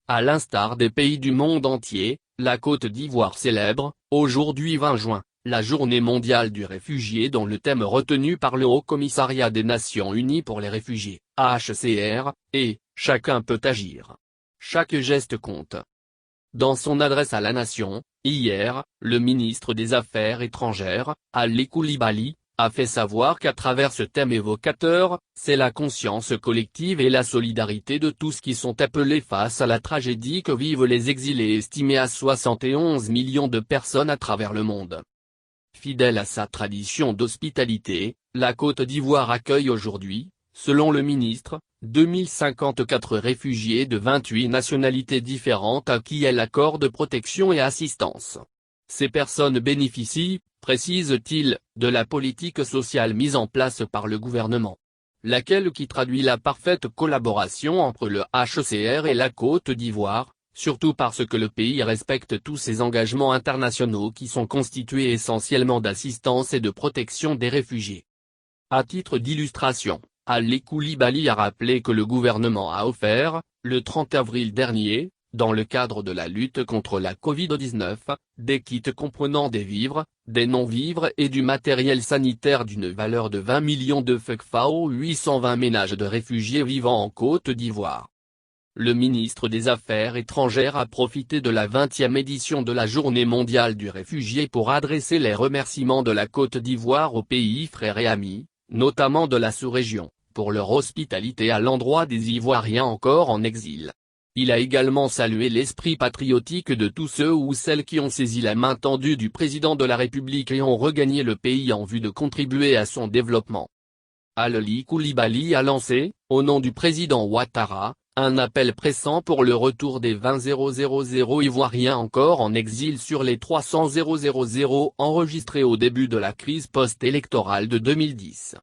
À l'instar des pays du monde entier, la Côte d'Ivoire célèbre, aujourd'hui 20 juin, la Journée mondiale du réfugié dont le thème retenu par le Haut-Commissariat des Nations Unies pour les réfugiés, HCR, est « Chacun peut agir. Chaque geste compte ». Dans son adresse à la nation, hier, le ministre des Affaires étrangères, Ali Koulibaly, a fait savoir qu'à travers ce thème évocateur, c'est la conscience collective et la solidarité de tous qui sont appelés face à la tragédie que vivent les exilés estimés à 71 millions de personnes à travers le monde. Fidèle à sa tradition d'hospitalité, la Côte d'Ivoire accueille aujourd'hui, selon le ministre, 2054 réfugiés de 28 nationalités différentes à qui elle accorde protection et assistance. Ces personnes bénéficient, précise-t-il, de la politique sociale mise en place par le gouvernement. Laquelle qui traduit la parfaite collaboration entre le HCR et la Côte d'Ivoire, surtout parce que le pays respecte tous ses engagements internationaux qui sont constitués essentiellement d'assistance et de protection des réfugiés. À titre d'illustration, Ali Koulibaly a rappelé que le gouvernement a offert, le 30 avril dernier, dans le cadre de la lutte contre la Covid-19, des kits comprenant des vivres, des non-vivres et du matériel sanitaire d'une valeur de 20 millions de FCFA aux 820 ménages de réfugiés vivant en Côte d'Ivoire. Le ministre des Affaires étrangères a profité de la 20e édition de la Journée mondiale du réfugié pour adresser les remerciements de la Côte d'Ivoire aux pays frères et amis, notamment de la sous-région, pour leur hospitalité à l'endroit des Ivoiriens encore en exil. Il a également salué l'esprit patriotique de tous ceux ou celles qui ont saisi la main tendue du président de la République et ont regagné le pays en vue de contribuer à son développement. Ali Koulibaly a lancé, au nom du président Ouattara, un appel pressant pour le retour des 20 000 Ivoiriens encore en exil sur les 300 000 enregistrés au début de la crise post-électorale de 2010.